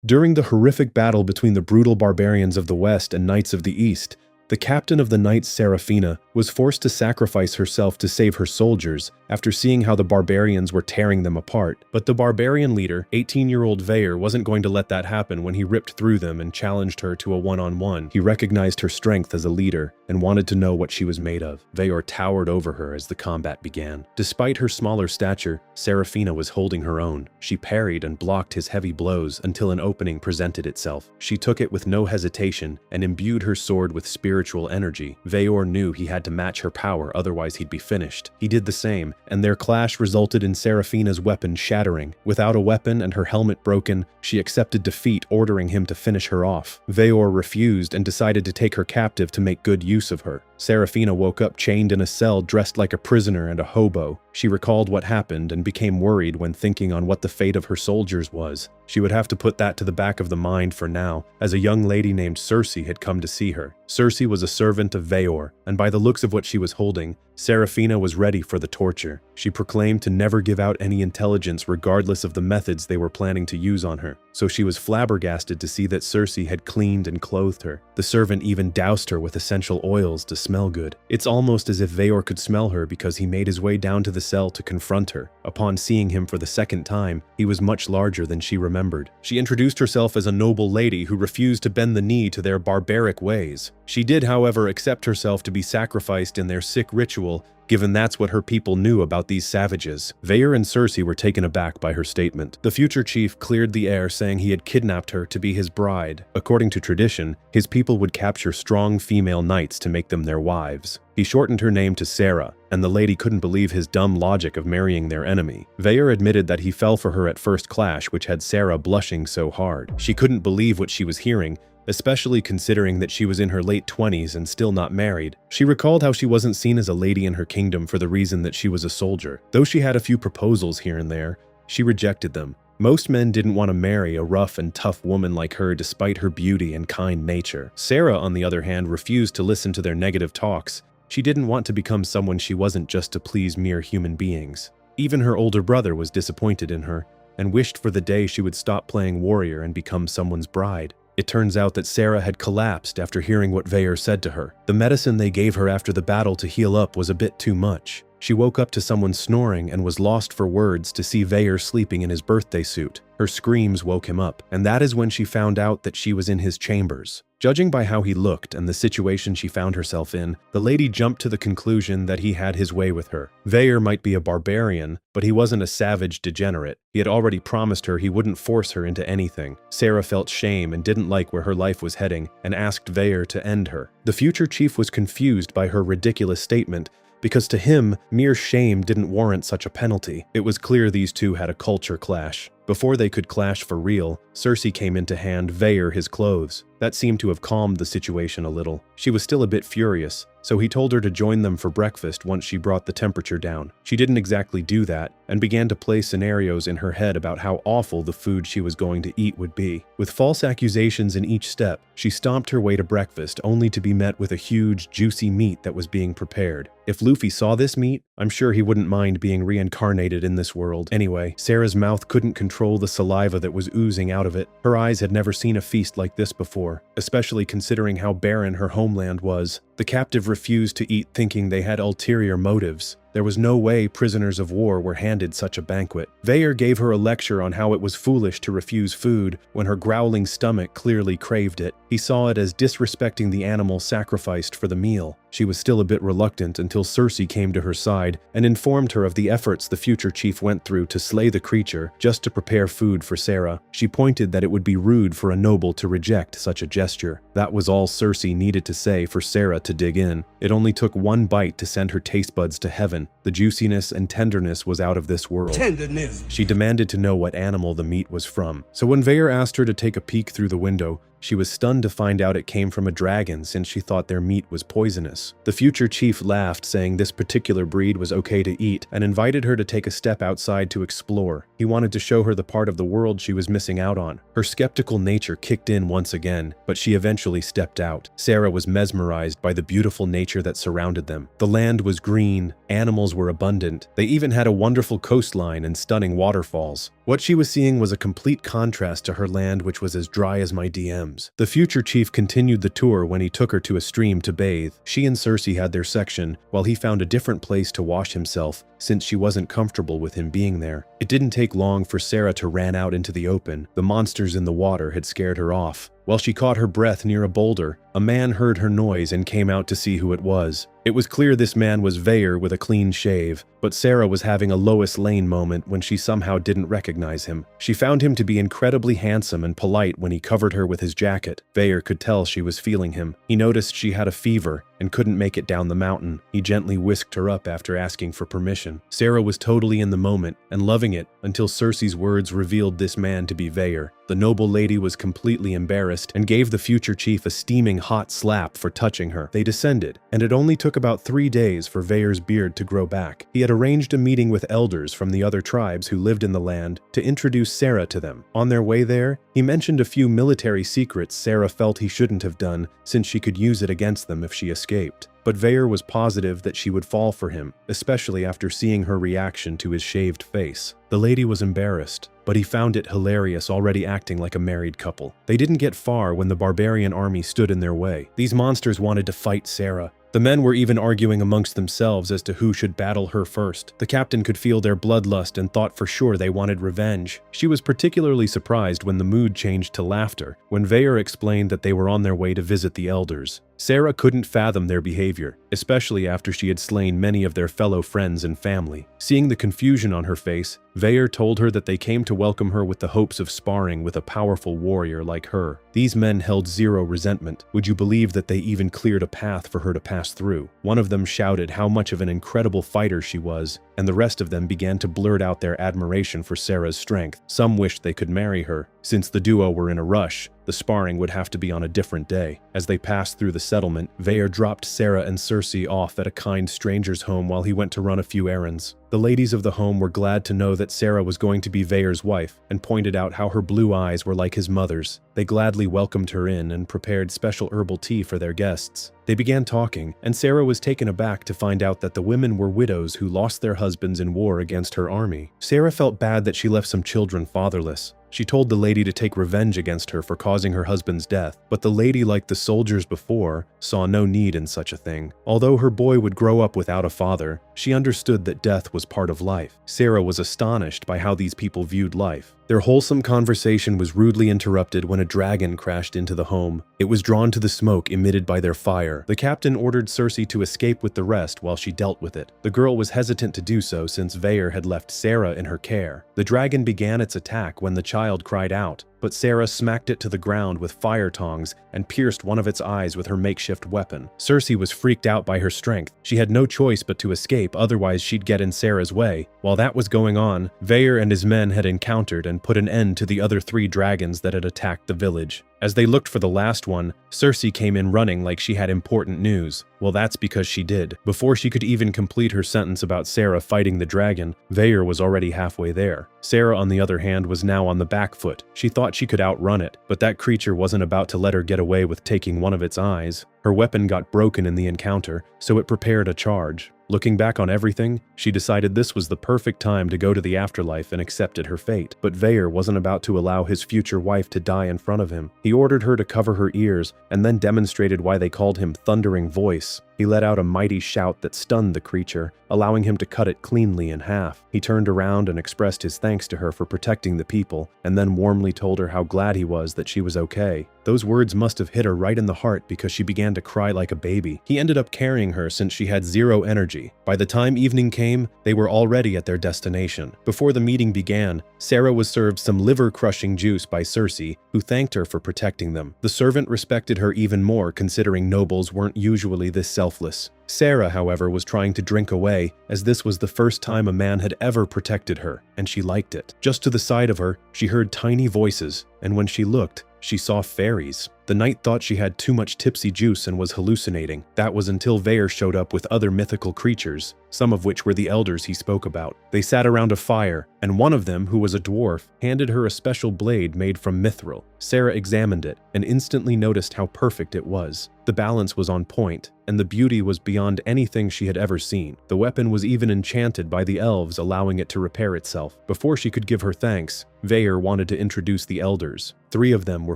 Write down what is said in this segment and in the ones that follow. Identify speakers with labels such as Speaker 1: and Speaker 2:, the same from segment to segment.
Speaker 1: During the horrific battle between the brutal barbarians of the West and knights of the East, the captain of the knights, Seraphina, was forced to sacrifice herself to save her soldiers after seeing how the barbarians were tearing them apart. But the barbarian leader, 18-year-old Veyer, wasn't going to let that happen when he ripped through them and challenged her to a one-on-one. He recognized her strength as a leader and wanted to know what she was made of. Veyer towered over her as the combat began. Despite her smaller stature, Seraphina was holding her own. She parried and blocked his heavy blows until an opening presented itself. She took it with no hesitation and imbued her sword with spiritual energy. Veyor knew he had to match her power, otherwise he'd be finished. He did the same, and their clash resulted in Seraphina's weapon shattering. Without a weapon and her helmet broken, she accepted defeat, ordering him to finish her off. Veyor refused and decided to take her captive to make good use of her. Seraphina woke up chained in a cell, dressed like a prisoner and a hobo. She recalled what happened and became worried when thinking on what the fate of her soldiers was. She would have to put that to the back of the mind for now, as a young lady named Circe had come to see her. Circe was a servant of Veyor, and by the looks of what she was holding, Seraphina was ready for the torture. She proclaimed to never give out any intelligence regardless of the methods they were planning to use on her, so she was flabbergasted to see that Circe had cleaned and clothed her. The servant even doused her with essential oils to smell good. It's almost as if Veyor could smell her because he made his way down to the cell to confront her. Upon seeing him for the second time, he was much larger than she remembered. She introduced herself as a noble lady who refused to bend the knee to their barbaric ways. She did, however, accept herself to be sacrificed in their sick ritual, given that's what her people knew about these savages. Veyor and Circe were taken aback by her statement. The future chief cleared the air, saying he had kidnapped her to be his bride. According to tradition, his people would capture strong female knights to make them their wives. He shortened her name to Sarah, and the lady couldn't believe his dumb logic of marrying their enemy. Veyor admitted that he fell for her at first clash, which had Sarah blushing so hard. She couldn't believe what she was hearing, especially considering that she was in her late 20s and still not married. She recalled how she wasn't seen as a lady in her kingdom for the reason that she was a soldier. Though she had a few proposals here and there, she rejected them. Most men didn't want to marry a rough and tough woman like her despite her beauty and kind nature. Sarah, on the other hand, refused to listen to their negative talks. She didn't want to become someone she wasn't just to please mere human beings. Even her older brother was disappointed in her and wished for the day she would stop playing warrior and become someone's bride. It turns out that Sarah had collapsed after hearing what Veyor said to her. The medicine they gave her after the battle to heal up was a bit too much. She woke up to someone snoring and was lost for words to see Veyor sleeping in his birthday suit. Her screams woke him up, and that is when she found out that she was in his chambers. Judging by how he looked and the situation she found herself in, the lady jumped to the conclusion that he had his way with her. Veyor might be a barbarian, but he wasn't a savage degenerate. He had already promised her he wouldn't force her into anything. Sarah felt shame and didn't like where her life was heading, and asked Veyor to end her. The future chief was confused by her ridiculous statement, because to him, mere shame didn't warrant such a penalty. It was clear these two had a culture clash. Before they could clash for real, Circe came in to hand Veyor his clothes. That seemed to have calmed the situation a little. She was still a bit furious, so he told her to join them for breakfast once she brought the temperature down. She didn't exactly do that, and began to play scenarios in her head about how awful the food she was going to eat would be. With false accusations in each step, she stomped her way to breakfast, only to be met with a huge, juicy meat that was being prepared. If Luffy saw this meat, I'm sure he wouldn't mind being reincarnated in this world. Anyway, Sarah's mouth couldn't control the saliva that was oozing out of it. Her eyes had never seen a feast like this before, especially considering how barren her homeland was. The captive refused to eat, thinking they had ulterior motives. There was no way prisoners of war were handed such a banquet. Veyor gave her a lecture on how it was foolish to refuse food when her growling stomach clearly craved it. He saw it as disrespecting the animal sacrificed for the meal. She was still a bit reluctant until Circe came to her side and informed her of the efforts the future chief went through to slay the creature just to prepare food for Sarah. She pointed that it would be rude for a noble to reject such a gesture. That was all Circe needed to say for Sarah to dig in. It only took one bite to send her taste buds to heaven. The juiciness and tenderness was out of this world. Tenderness. She demanded to know what animal the meat was from. So when Veyor asked her to take a peek through the window, She was stunned to find out it came from a dragon since she thought their meat was poisonous. The future chief laughed, saying this particular breed was okay to eat, and invited her to take a step outside to explore. He wanted to show her the part of the world she was missing out on. Her skeptical nature kicked in once again, but she eventually stepped out. Sarah was mesmerized by the beautiful nature that surrounded them. The land was green, animals were abundant, they even had a wonderful coastline and stunning waterfalls. What she was seeing was a complete contrast to her land, which was as dry as my DMs. The future chief continued the tour when he took her to a stream to bathe. She and Cersei had their section, while he found a different place to wash himself, since she wasn't comfortable with him being there. It didn't take long for Sarah to run out into the open. The monsters in the water had scared her off. While she caught her breath near a boulder, a man heard her noise and came out to see who it was. It was clear this man was Veyer with a clean shave, but Sarah was having a Lois Lane moment when she somehow didn't recognize him. She found him to be incredibly handsome and polite when he covered her with his jacket. Veyer could tell she was feeling him. He noticed she had a fever and couldn't make it down the mountain. He gently whisked her up after asking for permission. Sarah was totally in the moment and loving it until Cersei's words revealed this man to be Veyer. The noble lady was completely embarrassed and gave the future chief a steaming hot slap for touching her. They descended, and it only took about 3 days for Veyer's beard to grow back. He had arranged a meeting with elders from the other tribes who lived in the land to introduce Sarah to them. On their way there, he mentioned a few military secrets Sarah felt he shouldn't have done since she could use it against them if she escaped. But Veyer was positive that she would fall for him, especially after seeing her reaction to his shaved face. The lady was embarrassed, but he found it hilarious already acting like a married couple. They didn't get far when the barbarian army stood in their way. These monsters wanted to fight Sarah. The men were even arguing amongst themselves as to who should battle her first. The captain could feel their bloodlust and thought for sure they wanted revenge. She was particularly surprised when the mood changed to laughter, when Veyer explained that they were on their way to visit the elders. Sarah couldn't fathom their behavior, especially after she had slain many of their fellow friends and family. Seeing the confusion on her face, Veyer told her that they came to welcome her with the hopes of sparring with a powerful warrior like her. These men held zero resentment. Would you believe that they even cleared a path for her to pass through? One of them shouted how much of an incredible fighter she was, and the rest of them began to blurt out their admiration for Sarah's strength. Some wished they could marry her. Since the duo were in a rush, the sparring would have to be on a different day. As they passed through the settlement, Veyer dropped Sarah and Cersei off at a kind stranger's home while he went to run a few errands. The ladies of the home were glad to know that Sarah was going to be Veyer's wife and pointed out how her blue eyes were like his mother's. They gladly welcomed her in and prepared special herbal tea for their guests. They began talking, and Sarah was taken aback to find out that the women were widows who lost their husbands in war against her army. Sarah felt bad that she left some children fatherless. She told the lady to take revenge against her for causing her husband's death, but the lady, like the soldiers before, saw no need in such a thing. Although her boy would grow up without a father, she understood that death was part of life. Sarah was astonished by how these people viewed life. Their wholesome conversation was rudely interrupted when a dragon crashed into the home. It was drawn to the smoke emitted by their fire. The captain ordered Cersei to escape with the rest while she dealt with it. The girl was hesitant to do so since Veyer had left Sarah in her care. The dragon began its attack when the child cried out, but Sarah smacked it to the ground with fire tongs and pierced one of its eyes with her makeshift weapon. Cersei was freaked out by her strength. She had no choice but to escape, otherwise she'd get in Sarah's way. While that was going on, Veyer and his men had encountered and put an end to the other 3 dragons that had attacked the village. As they looked for the last one, Cersei came in running like she had important news. Well, that's because she did. Before she could even complete her sentence about Sarah fighting the dragon, Veyer was already halfway there. Sarah, on the other hand, was now on the back foot. She thought she could outrun it, but that creature wasn't about to let her get away with taking one of its eyes. Her weapon got broken in the encounter, so it prepared a charge. Looking back on everything, she decided this was the perfect time to go to the afterlife and accepted her fate. But Veyer wasn't about to allow his future wife to die in front of him. He ordered her to cover her ears and then demonstrated why they called him Thundering Voice. He let out a mighty shout that stunned the creature, allowing him to cut it cleanly in half. He turned around and expressed his thanks to her for protecting the people, and then warmly told her how glad he was that she was okay. Those words must have hit her right in the heart because she began to cry like a baby. He ended up carrying her since she had zero energy. By the time evening came, they were already at their destination. Before the meeting began, Sarah was served some liver-crushing juice by Cersei, who thanked her for protecting them. The servant respected her even more considering nobles weren't usually this selfless. Sarah, however, was trying to drink away, as this was the first time a man had ever protected her, and she liked it. Just to the side of her, she heard tiny voices, and when she looked, she saw fairies. The knight thought she had too much tipsy juice and was hallucinating. That was until Veyr showed up with other mythical creatures, some of which were the elders he spoke about. They sat around a fire, and one of them, who was a dwarf, handed her a special blade made from mithril. Sarah examined it and instantly noticed how perfect it was. The balance was on point, and the beauty was beyond anything she had ever seen. The weapon was even enchanted by the elves, allowing it to repair itself. Before she could give her thanks, Veyr wanted to introduce the elders. 3 of them were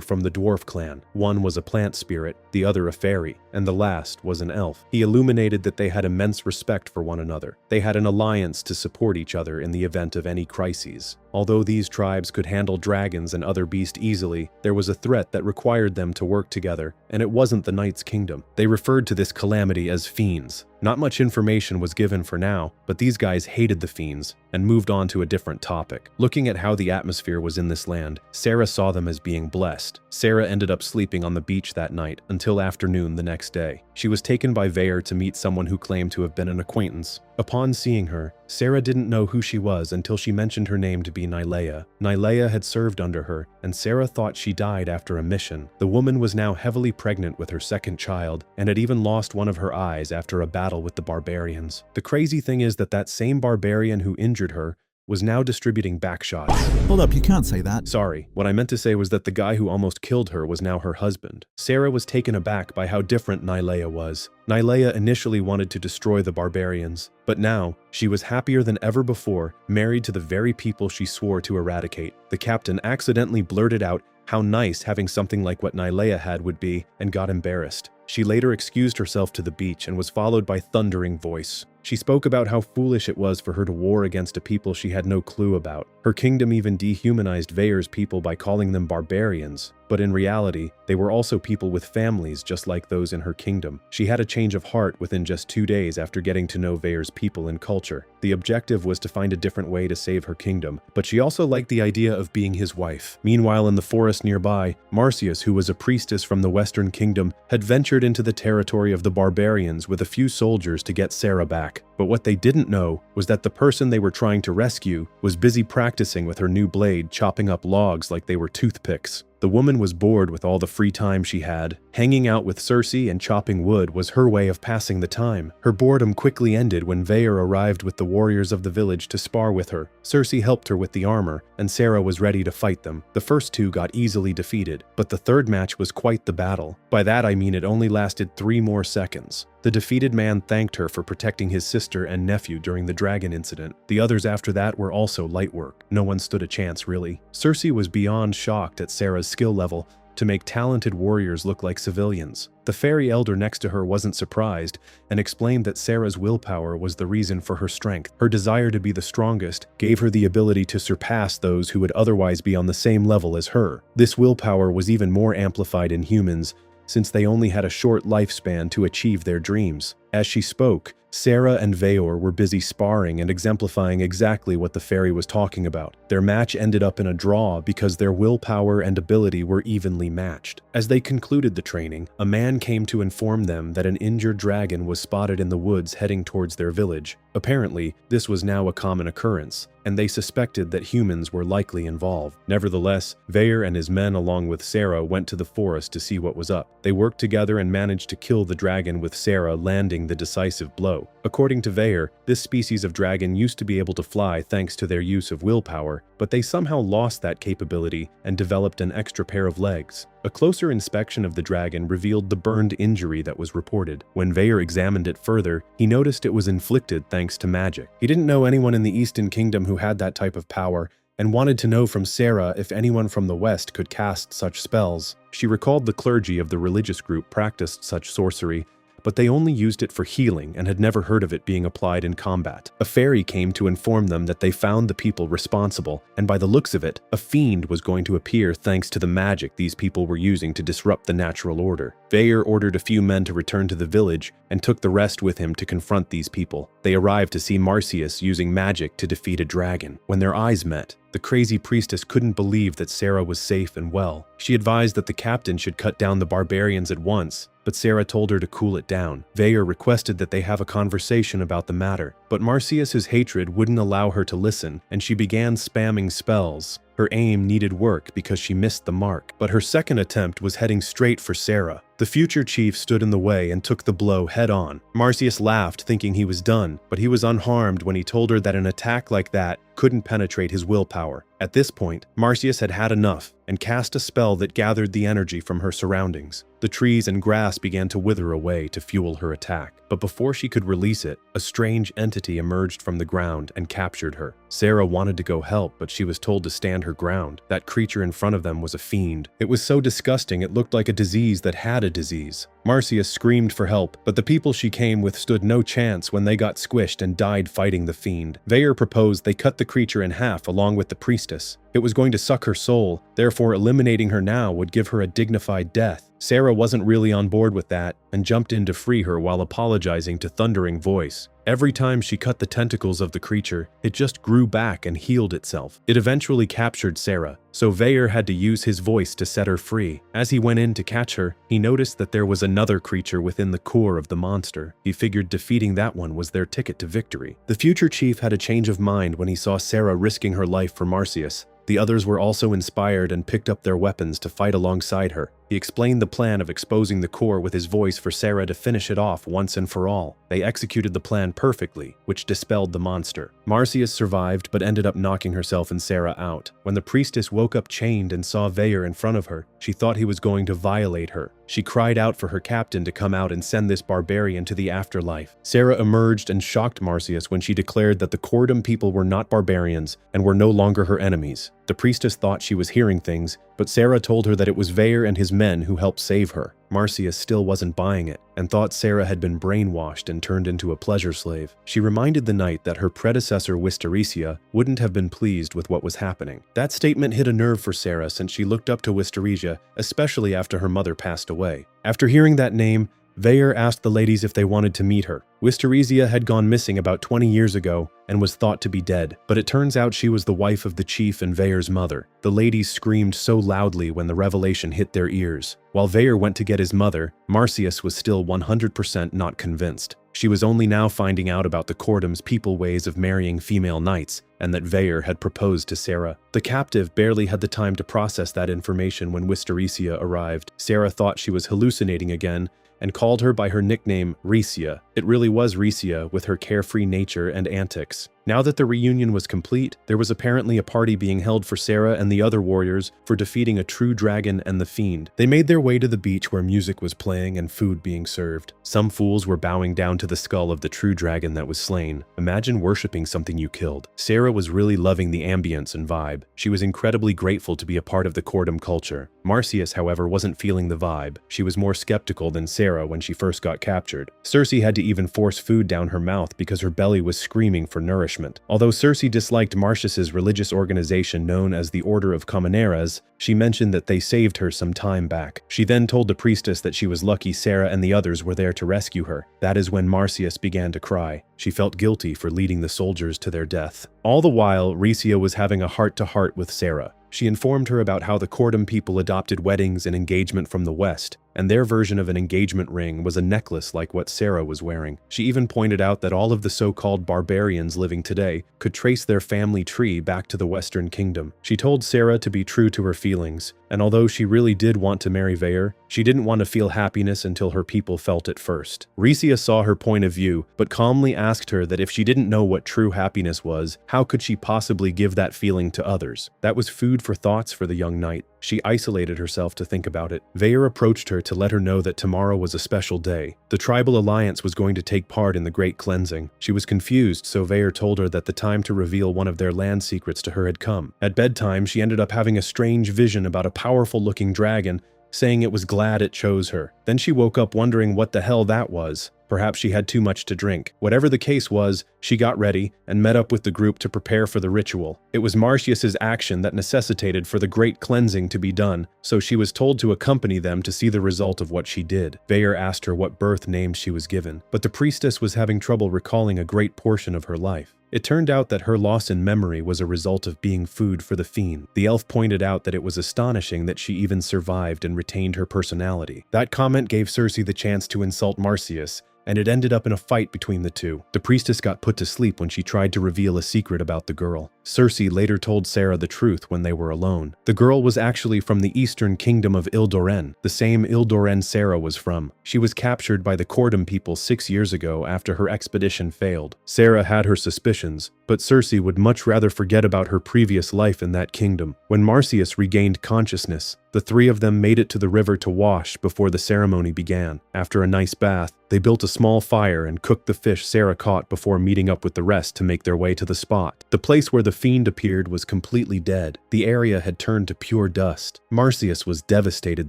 Speaker 1: from the dwarf clan. One was a plant spirit, the other a fairy, and the last was an elf. He illuminated that they had immense respect for one another. They had an alliance to support each other in the event of any crises. Although these tribes could handle dragons and other beasts easily, there was a threat that required them to work together, and it wasn't the Knight's kingdom. They referred to this calamity as fiends. Not much information was given for now, but these guys hated the fiends and moved on to a different topic. Looking at how the atmosphere was in this land, Sarah saw them as being blessed. Sarah ended up sleeping on the beach that night until afternoon the next day. She was taken by Veyr to meet someone who claimed to have been an acquaintance. Upon seeing her, Sarah didn't know who she was until she mentioned her name to be Nylea. Nylea had served under her, and Sarah thought she died after a mission. The woman was now heavily pregnant with her second child, and had even lost one of her eyes after a battle with the barbarians. The crazy thing is that same barbarian who injured her was now distributing backshots.
Speaker 2: Hold up, you can't say that.
Speaker 1: Sorry, what I meant to say was that the guy who almost killed her was now her husband. Sarah was taken aback by how different Nylea was. Nylea initially wanted to destroy the barbarians, but now she was happier than ever before, married to the very people she swore to eradicate. The captain accidentally blurted out how nice having something like what Nylea had would be, and got embarrassed. She later excused herself to the beach and was followed by thundering voice. She spoke about how foolish it was for her to war against a people she had no clue about. Her kingdom even dehumanized Veyr's people by calling them barbarians, but in reality, they were also people with families just like those in her kingdom. She had a change of heart within just 2 days after getting to know Veyr's people and culture. The objective was to find a different way to save her kingdom, but she also liked the idea of being his wife. Meanwhile, in the forest nearby, Marcius, who was a priestess from the Western Kingdom, had ventured into the territory of the barbarians with a few soldiers to get Sarah back. But what they didn't know was that the person they were trying to rescue was busy practicing with her new blade, chopping up logs like they were toothpicks. The woman was bored with all the free time she had. Hanging out with Cersei and chopping wood was her way of passing the time. Her boredom quickly ended when Veyr arrived with the warriors of the village to spar with her. Cersei helped her with the armor, and Sarah was ready to fight them. The first 2 got easily defeated, but the third match was quite the battle. By that I mean it only lasted 3 more seconds. The defeated man thanked her for protecting his sister and nephew during the dragon incident. The others after that were also light work. No one stood a chance, really. Cersei was beyond shocked at Sarah's skill level to make talented warriors look like civilians. The fairy elder next to her wasn't surprised and explained that Sarah's willpower was the reason for her strength. Her desire to be the strongest gave her the ability to surpass those who would otherwise be on the same level as her. This willpower was even more amplified in humans, since they only had a short lifespan to achieve their dreams. As she spoke, Sarah and Veyr were busy sparring and exemplifying exactly what the fairy was talking about. Their match ended up in a draw because their willpower and ability were evenly matched. As they concluded the training, a man came to inform them that an injured dragon was spotted in the woods heading towards their village. Apparently, this was now a common occurrence, and they suspected that humans were likely involved. Nevertheless, Veyr and his men along with Sarah went to the forest to see what was up. They worked together and managed to kill the dragon, with Sarah landing the decisive blow. According to Veyr, this species of dragon used to be able to fly thanks to their use of willpower, but they somehow lost that capability and developed an extra pair of legs. A closer inspection of the dragon revealed the burned injury that was reported. When Veyr examined it further, he noticed it was inflicted thanks to magic. He didn't know anyone in the Eastern Kingdom who had that type of power, and wanted to know from Sarah if anyone from the West could cast such spells. She recalled the clergy of the religious group practiced such sorcery, but they only used it for healing and had never heard of it being applied in combat. A fairy came to inform them that they found the people responsible, and by the looks of it, a fiend was going to appear thanks to the magic these people were using to disrupt the natural order. Veyr ordered a few men to return to the village and took the rest with him to confront these people. They arrived to see Marcius using magic to defeat a dragon. When their eyes met, the crazy priestess couldn't believe that Sarah was safe and well. She advised that the captain should cut down the barbarians at once, but Sarah told her to cool it down. Veyr requested that they have a conversation about the matter, but Marcius's hatred wouldn't allow her to listen, and she began spamming spells. Her aim needed work because she missed the mark, but her second attempt was heading straight for Sarah. The future chief stood in the way and took the blow head-on. Marcius laughed, thinking he was done, but he was unharmed when he told her that an attack like that couldn't penetrate his willpower. At this point, Marcius had had enough and cast a spell that gathered the energy from her surroundings. The trees and grass began to wither away to fuel her attack, but before she could release it, a strange entity emerged from the ground and captured her. Sarah wanted to go help, but she was told to stand her ground. That creature in front of them was a fiend. It was so disgusting it looked like a disease that had a disease. Marcius screamed for help, but the people she came with stood no chance when they got squished and died fighting the fiend. Veyer proposed they cut the creature in half along with the priestess. It was going to suck her soul, therefore eliminating her now would give her a dignified death. Sarah wasn't really on board with that and jumped in to free her while apologizing to Thundering Voice. Every time she cut the tentacles of the creature, it just grew back and healed itself. It eventually captured Sarah, so Veyer had to use his voice to set her free. As he went in to catch her, he noticed that there was another creature within the core of the monster. He figured defeating that one was their ticket to victory. The future chief had a change of mind when he saw Sarah risking her life for Marcius. The others were also inspired and picked up their weapons to fight alongside her. He explained the plan of exposing the core with his voice for Sarah to finish it off once and for all. They executed the plan perfectly, which dispelled the monster. Marcius survived but ended up knocking herself and Sarah out. When the priestess woke up chained and saw Veyer in front of her, she thought he was going to violate her. She cried out for her captain to come out and send this barbarian to the afterlife. Sarah emerged and shocked Marcius when she declared that the Kordum people were not barbarians and were no longer her enemies. The priestess thought she was hearing things, but Sarah told her that it was Veyer and his men who helped save her. Marcius still wasn't buying it and thought Sarah had been brainwashed and turned into a pleasure slave. She reminded the knight that her predecessor Wisteresia wouldn't have been pleased with what was happening. That statement hit a nerve for Sarah since she looked up to Wisteresia, especially after her mother passed away. After hearing that name, Veyer asked the ladies if they wanted to meet her. Wisteresia had gone missing about 20 years ago and was thought to be dead, but it turns out she was the wife of the chief and Veyer's mother. The ladies screamed so loudly when the revelation hit their ears. While Veyer went to get his mother, Marcius was still 100% not convinced. She was only now finding out about the Kordum's people ways of marrying female knights, and that Veyer had proposed to Sarah. The captive barely had the time to process that information when Wisteresia arrived. Sarah thought she was hallucinating again, and called her by her nickname Risia. It really was Risia with her carefree nature and antics. Now that the reunion was complete, there was apparently a party being held for Sarah and the other warriors for defeating a true dragon and the fiend. They made their way to the beach where music was playing and food being served. Some fools were bowing down to the skull of the true dragon that was slain. Imagine worshipping something you killed. Sarah was really loving the ambience and vibe. She was incredibly grateful to be a part of the Kordum culture. Marcius, however, wasn't feeling the vibe. She was more skeptical than Sarah when she first got captured. Cersei had to even force food down her mouth because her belly was screaming for nourishment. Although Cersei disliked Marcius's religious organization known as the Order of Comuneras, she mentioned that they saved her some time back. She then told the priestess that she was lucky Sarah and the others were there to rescue her. That is when Marcius began to cry. She felt guilty for leading the soldiers to their death. All the while, Risia was having a heart-to-heart with Sarah. She informed her about how the Kordum people adopted weddings and engagement from the West, and their version of an engagement ring was a necklace like what Sarah was wearing. She even pointed out that all of the so-called barbarians living today could trace their family tree back to the Western Kingdom. She told Sarah to be true to her feelings, and although she really did want to marry Veyer, she didn't want to feel happiness until her people felt it first. Risia saw her point of view, but calmly asked her that if she didn't know what true happiness was, how could she possibly give that feeling to others? That was food for thoughts for the young knight. She isolated herself to think about it. Veyer approached her to let her know that tomorrow was a special day. The tribal alliance was going to take part in the Great Cleansing. She was confused, so Veyer told her that the time to reveal one of their land secrets to her had come. At bedtime, she ended up having a strange vision about a powerful-looking dragon, saying it was glad it chose her. Then she woke up wondering what the hell that was. Perhaps she had too much to drink. Whatever the case was, she got ready and met up with the group to prepare for the ritual. It was Marcius's action that necessitated for the Great Cleansing to be done, so she was told to accompany them to see the result of what she did. Veyer asked her what birth name she was given, but the priestess was having trouble recalling a great portion of her life. It turned out that her loss in memory was a result of being food for the fiend. The elf pointed out that it was astonishing that she even survived and retained her personality. That comment gave Cersei the chance to insult Marcius, and it ended up in a fight between the two. The priestess got put to sleep when she tried to reveal a secret about the girl. Cersei later told Sarah the truth when they were alone. The girl was actually from the eastern kingdom of Ildoren, the same Ildoren Sarah was from. She was captured by the Cordom people 6 years ago after her expedition failed. Sarah had her suspicions, but Cersei would much rather forget about her previous life in that kingdom. When Marsyas regained consciousness, the three of them made it to the river to wash before the ceremony began. After a nice bath, they built a small fire and cooked the fish Sarah caught before meeting up with the rest to make their way to the spot. The place where the fiend appeared was completely dead. The area had turned to pure dust. Marsyas was devastated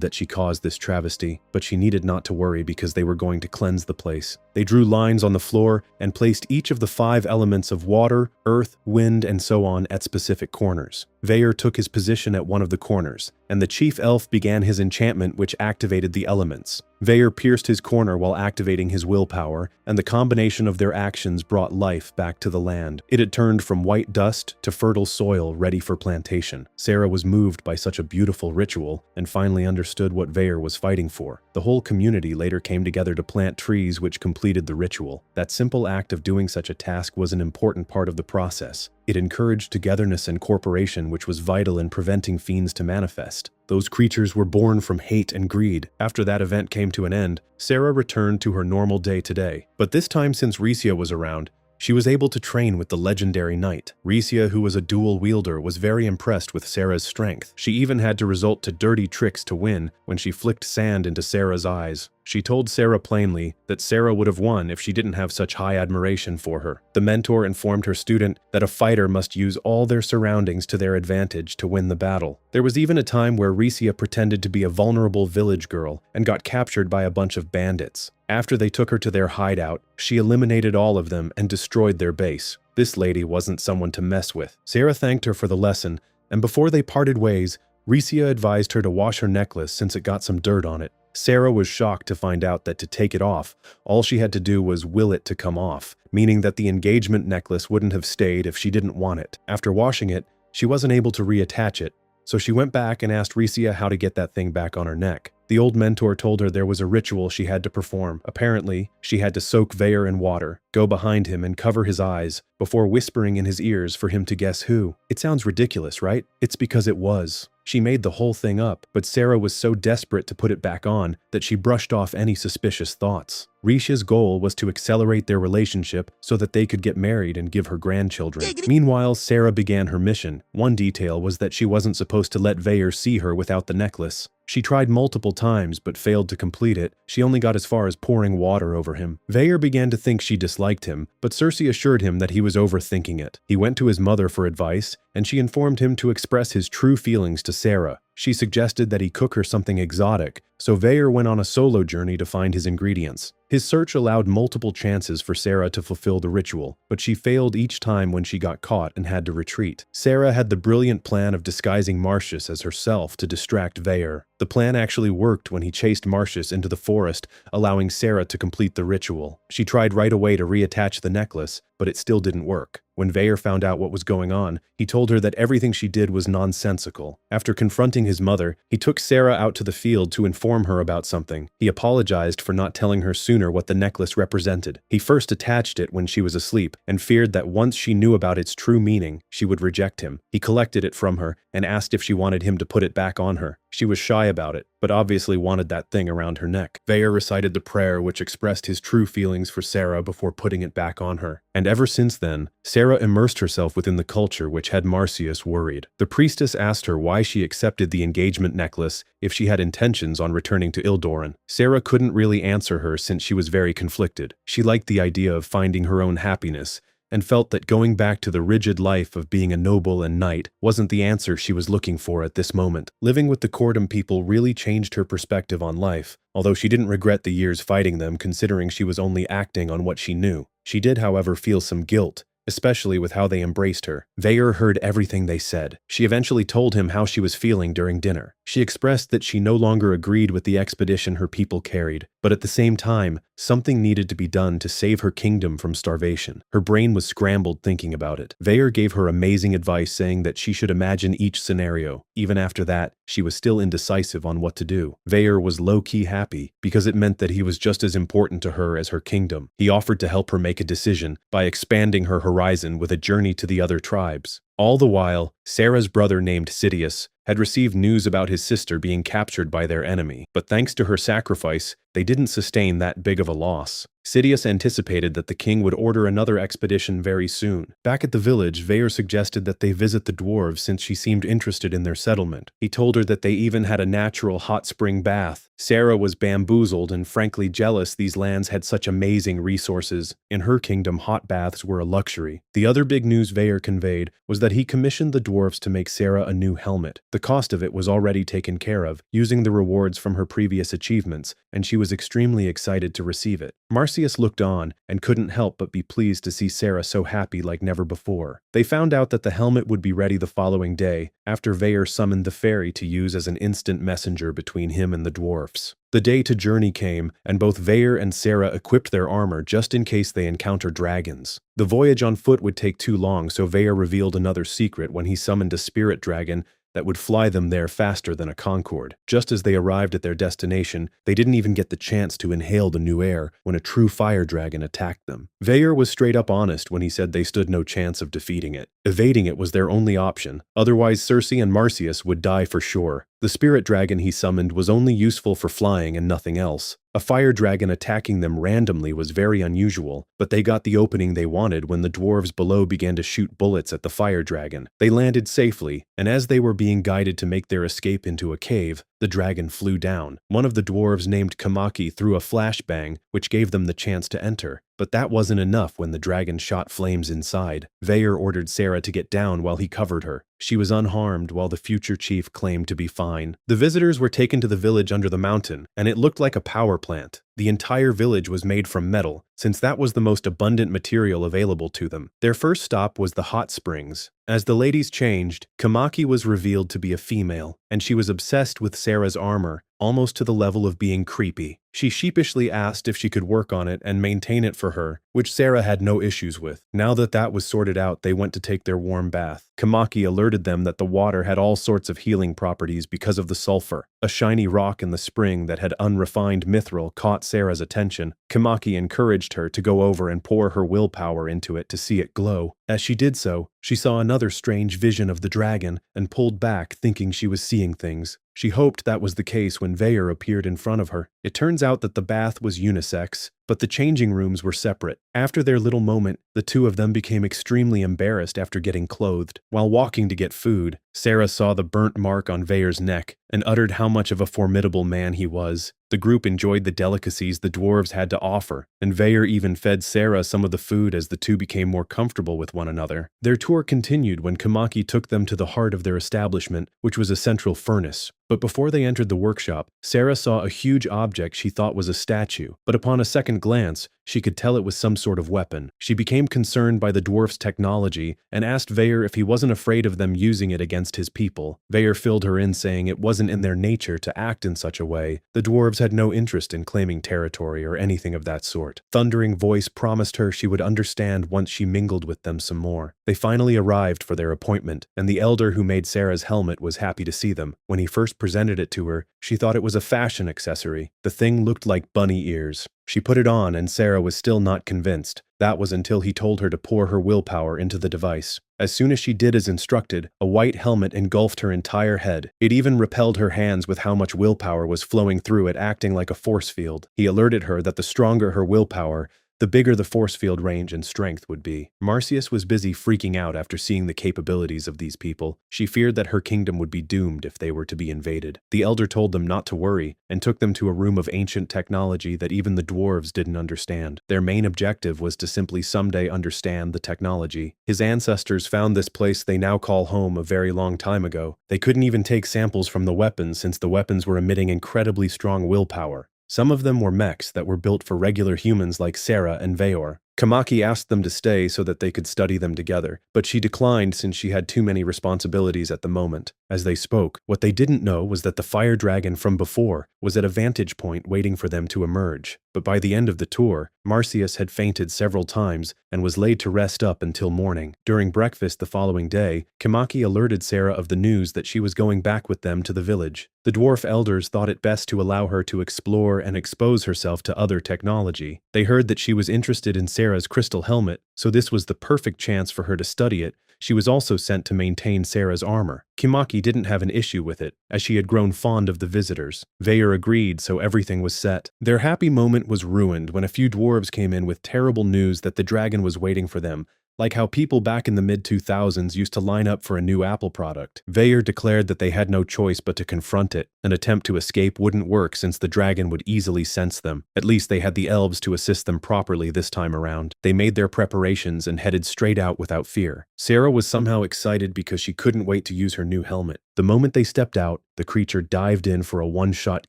Speaker 1: that she caused this travesty, but she needed not to worry because they were going to cleanse the place. They drew lines on the floor and placed each of the 5 elements of water, earth, wind, and so on at specific corners. Veyer took his position at one of the corners, and the chief elf began his enchantment which activated the elements. Veyer pierced his corner while activating his willpower, and the combination of their actions brought life back to the land. It had turned from white dust to fertile soil ready for plantation. Sarah was moved by such a beautiful ritual and finally understood what Veyer was fighting for. The whole community later came together to plant trees which completed the ritual. That simple act of doing such a task was an important part of the process. It encouraged togetherness and cooperation, which was vital in preventing fiends to manifest. Those creatures were born from hate and greed. After that event came to an end, Sarah returned to her normal day-to-day. But this time, since Rhyssia was around, she was able to train with the legendary knight. Rhyssia, who was a dual wielder, was very impressed with Sarah's strength. She even had to resort to dirty tricks to win when she flicked sand into Sarah's eyes. She told Sarah plainly that Sarah would have won if she didn't have such high admiration for her. The mentor informed her student that a fighter must use all their surroundings to their advantage to win the battle. There was even a time where Rhyssia pretended to be a vulnerable village girl and got captured by a bunch of bandits. After they took her to their hideout, she eliminated all of them and destroyed their base. This lady wasn't someone to mess with. Sarah thanked her for the lesson, and before they parted ways, Rhyssia advised her to wash her necklace since it got some dirt on it. Sarah was shocked to find out that to take it off, all she had to do was will it to come off, meaning that the engagement necklace wouldn't have stayed if she didn't want it. After washing it, she wasn't able to reattach it, so she went back and asked Rhyssia how to get that thing back on her neck. The old mentor told her there was a ritual she had to perform. Apparently, she had to soak Veyer in water, go behind him and cover his eyes, before whispering in his ears for him to guess who. It sounds ridiculous, right? It's because it was. She made the whole thing up, but Sarah was so desperate to put it back on that she brushed off any suspicious thoughts. Rhys's goal was to accelerate their relationship so that they could get married and give her grandchildren. Meanwhile, Sarah began her mission. One detail was that she wasn't supposed to let Veyer see her without the necklace. She tried multiple times but failed to complete it. She only got as far as pouring water over him. Veyer began to think she disliked him, but Cersei assured him that he was overthinking it. He went to his mother for advice, and she informed him to express his true feelings to Sarah. She suggested that he cook her something exotic, so Veyer went on a solo journey to find his ingredients. His search allowed multiple chances for Sarah to fulfill the ritual, but she failed each time when she got caught and had to retreat. Sarah had the brilliant plan of disguising Marsyas as herself to distract Veyer. The plan actually worked when he chased Marsyas into the forest, allowing Sarah to complete the ritual. She tried right away to reattach the necklace, but it still didn't work. When Veyer found out what was going on, he told her that everything she did was nonsensical. After confronting his mother, he took Sarah out to the field to inform her about something. He apologized for not telling her sooner what the necklace represented. He first attached it when she was asleep, and feared that once she knew about its true meaning, she would reject him. He collected it from her and asked if she wanted him to put it back on her. She was shy about it, but obviously wanted that thing around her neck. Veyer recited the prayer which expressed his true feelings for Sarah before putting it back on her. And ever since then, Sarah immersed herself within the culture which had Marsyas worried. The priestess asked her why she accepted the engagement necklace if she had intentions on returning to Ildoren. Sarah couldn't really answer her since she was very conflicted. She liked the idea of finding her own happiness, and felt that going back to the rigid life of being a noble and knight wasn't the answer she was looking for at this moment. Living with the Cordom people really changed her perspective on life, although she didn't regret the years fighting them considering she was only acting on what she knew. She did, however, feel some guilt, especially with how they embraced her. Veyer heard everything they said. She eventually told him how she was feeling during dinner. She expressed that she no longer agreed with the expedition her people carried, but at the same time, something needed to be done to save her kingdom from starvation. Her brain was scrambled thinking about it. Veyer gave her amazing advice, saying that she should imagine each scenario. Even after that, she was still indecisive on what to do. Veyer was low-key happy because it meant that he was just as important to her as her kingdom. He offered to help her make a decision by expanding her horizon with a journey to the other tribes. All the while, Sarah's brother named Sidious had received news about his sister being captured by their enemy, but thanks to her sacrifice, they didn't sustain that big of a loss. Sidious anticipated that the king would order another expedition very soon. Back at the village, Veyer suggested that they visit the dwarves since she seemed interested in their settlement. He told her that they even had a natural hot spring bath. Sarah was bamboozled and frankly jealous these lands had such amazing resources. In her kingdom, hot baths were a luxury. The other big news Veyer conveyed was that he commissioned the dwarves to make Sarah a new helmet. The cost of it was already taken care of, using the rewards from her previous achievements, and she was extremely excited to receive it. Marcius looked on and couldn't help but be pleased to see Sarah so happy like never before. They found out that the helmet would be ready the following day, after Veyer summoned the fairy to use as an instant messenger between him and the dwarfs. The day to journey came, and both Veyer and Sarah equipped their armor just in case they encountered dragons. The voyage on foot would take too long, so Veyer revealed another secret when he summoned a spirit dragon that would fly them there faster than a Concorde. Just as they arrived at their destination, they didn't even get the chance to inhale the new air when a true fire dragon attacked them. Veyer was straight up honest when he said they stood no chance of defeating it. Evading it was their only option, otherwise Circe and Marcius would die for sure. The spirit dragon he summoned was only useful for flying and nothing else. A fire dragon attacking them randomly was very unusual, but they got the opening they wanted when the dwarves below began to shoot bullets at the fire dragon. They landed safely, and as they were being guided to make their escape into a cave, the dragon flew down. One of the dwarves named Kamaki threw a flashbang, which gave them the chance to enter. But that wasn't enough when the dragon shot flames inside. Veyer ordered Sarah to get down while he covered her. She was unharmed while the future chief claimed to be fine. The visitors were taken to the village under the mountain, and it looked like a power plant. The entire village was made from metal, since that was the most abundant material available to them. Their first stop was the hot springs. As the ladies changed, Kamaki was revealed to be a female, and she was obsessed with Sarah's armor, almost to the level of being creepy. She sheepishly asked if she could work on it and maintain it for her, which Sarah had no issues with. Now that that was sorted out, they went to take their warm bath. Kamaki alerted them that the water had all sorts of healing properties because of the sulfur. A shiny rock in the spring that had unrefined mithril caught Sarah's attention. Kamaki encouraged her to go over and pour her willpower into it to see it glow. As she did so, she saw another strange vision of the dragon and pulled back, thinking she was seeing things. She hoped that was the case when Veyer appeared in front of her. It turns out that the bath was unisex, but the changing rooms were separate. After their little moment, the two of them became extremely embarrassed after getting clothed. While walking to get food, Sarah saw the burnt mark on Veyer's neck and uttered how much of a formidable man he was. The group enjoyed the delicacies the dwarves had to offer, and Veyer even fed Sarah some of the food as the two became more comfortable with one another. Their tour continued when Kamaki took them to the heart of their establishment, which was a central furnace. But before they entered the workshop, Sarah saw a huge object she thought was a statue, but upon a second glance, she could tell it was some sort of weapon. She became concerned by the dwarf's technology and asked Veyer if he wasn't afraid of them using it against his people. Veyer filled her in, saying it wasn't in their nature to act in such a way. The dwarves had no interest in claiming territory or anything of that sort. Thundering Voice promised her she would understand once she mingled with them some more. They finally arrived for their appointment, and the elder who made Sarah's helmet was happy to see them. When he first presented it to her, she thought it was a fashion accessory. The thing looked like bunny ears. She put it on, and Sarah was still not convinced. That was until he told her to pour her willpower into the device. As soon as she did as instructed, a white helmet engulfed her entire head. It even repelled her hands with how much willpower was flowing through it, acting like a force field. He alerted her that the stronger her willpower, the bigger the force field range and strength would be. Marcius was busy freaking out after seeing the capabilities of these people. She feared that her kingdom would be doomed if they were to be invaded. The elder told them not to worry and took them to a room of ancient technology that even the dwarves didn't understand. Their main objective was to simply someday understand the technology. His ancestors found this place they now call home a very long time ago. They couldn't even take samples from the weapons since the weapons were emitting incredibly strong willpower. Some of them were mechs that were built for regular humans like Sarah and Veyor. Kamaki asked them to stay so that they could study them together, but she declined since she had too many responsibilities at the moment. As they spoke, what they didn't know was that the fire dragon from before was at a vantage point waiting for them to emerge. But by the end of the tour, Marcius had fainted several times and was laid to rest up until morning. During breakfast the following day, Kamaki alerted Sarah of the news that she was going back with them to the village. The dwarf elders thought it best to allow her to explore and expose herself to other technology. They heard that she was interested in Sarah's crystal helmet, so this was the perfect chance for her to study it. She was also sent to maintain Sarah's armor. Kimaki didn't have an issue with it, as she had grown fond of the visitors. Veyer agreed, so everything was set. Their happy moment was ruined when a few dwarves came in with terrible news that the dragon was waiting for them, like how people back in the mid-2000s used to line up for a new Apple product. Veyer declared that they had no choice but to confront it. An attempt to escape wouldn't work since the dragon would easily sense them. At least they had the elves to assist them properly this time around. They made their preparations and headed straight out without fear. Sarah was somehow excited because she couldn't wait to use her new helmet. The moment they stepped out, the creature dived in for a one-shot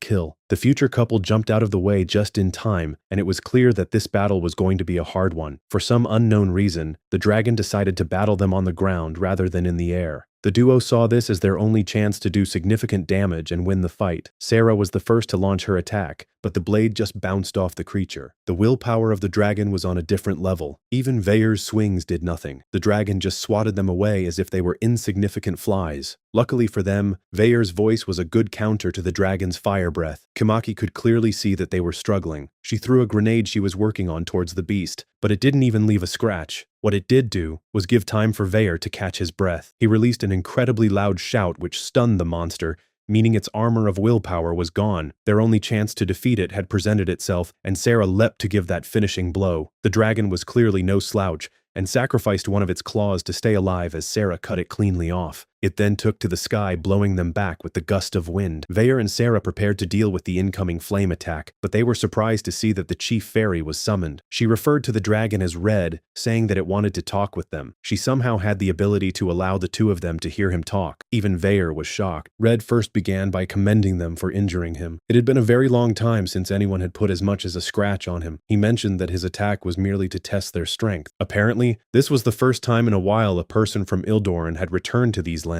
Speaker 1: kill. The future couple jumped out of the way just in time, and it was clear that this battle was going to be a hard one. For some unknown reason, the dragon decided to battle them on the ground rather than in the air. The duo saw this as their only chance to do significant damage and win the fight. Sarah was the first to launch her attack, but the blade just bounced off the creature. The willpower of the dragon was on a different level. Even Veyer's swings did nothing. The dragon just swatted them away as if they were insignificant flies. Luckily for them, Veyer's voice was a good counter to the dragon's fire breath. Kamaki could clearly see that they were struggling. She threw a grenade she was working on towards the beast, but it didn't even leave a scratch. What it did do was give time for Veyer to catch his breath. He released an incredibly loud shout which stunned the monster, meaning its armor of willpower was gone. Their only chance to defeat it had presented itself, and Sarah leapt to give that finishing blow. The dragon was clearly no slouch, and sacrificed one of its claws to stay alive as Sarah cut it cleanly off. It then took to the sky, blowing them back with the gust of wind. Veyer and Sarah prepared to deal with the incoming flame attack, but they were surprised to see that the chief fairy was summoned. She referred to the dragon as Red, saying that it wanted to talk with them. She somehow had the ability to allow the two of them to hear him talk. Even Veyer was shocked. Red first began by commending them for injuring him. It had been a very long time since anyone had put as much as a scratch on him. He mentioned that his attack was merely to test their strength. Apparently, this was the first time in a while a person from Ildoran had returned to these lands.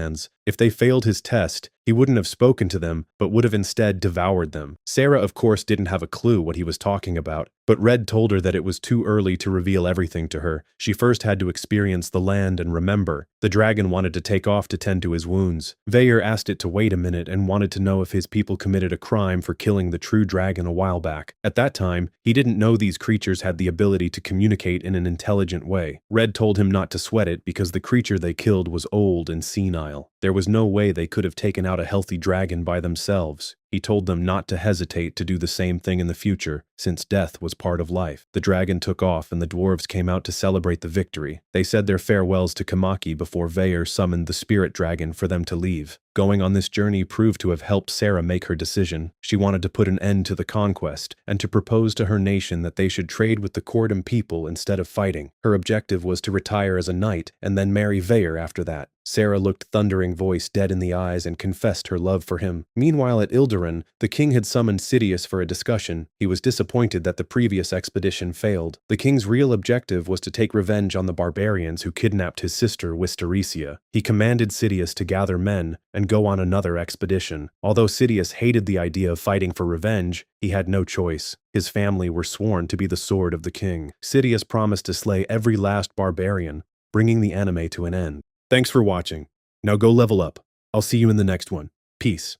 Speaker 1: If they failed his test, he wouldn't have spoken to them, but would have instead devoured them. Sarah, of course, didn't have a clue what he was talking about, but Red told her that it was too early to reveal everything to her. She first had to experience the land and remember. The dragon wanted to take off to tend to his wounds. Veyer asked it to wait a minute and wanted to know if his people committed a crime for killing the true dragon a while back. At that time, he didn't know these creatures had the ability to communicate in an intelligent way. Red told him not to sweat it because the creature they killed was old and senile. There was no way they could have taken out a healthy dragon by themselves. He told them not to hesitate to do the same thing in the future, since death was part of life. The dragon took off and the dwarves came out to celebrate the victory. They said their farewells to Kamaki before Veyer summoned the spirit dragon for them to leave. Going on this journey proved to have helped Sarah make her decision. She wanted to put an end to the conquest and to propose to her nation that they should trade with the Kordam people instead of fighting. Her objective was to retire as a knight and then marry Veyer after that. Sarah looked Thundering Voice dead in the eyes and confessed her love for him. Meanwhile at Ildoran, the king had summoned Sidious for a discussion. He was disappointed that the previous expedition failed. The king's real objective was to take revenge on the barbarians who kidnapped his sister Wistaria. He commanded Sidious to gather men and go on another expedition. Although Sidious hated the idea of fighting for revenge, he had no choice. His family were sworn to be the sword of the king. Sidious promised to slay every last barbarian, bringing the anime to an end. Thanks for watching. Now go level up. I'll see you in the next one. Peace.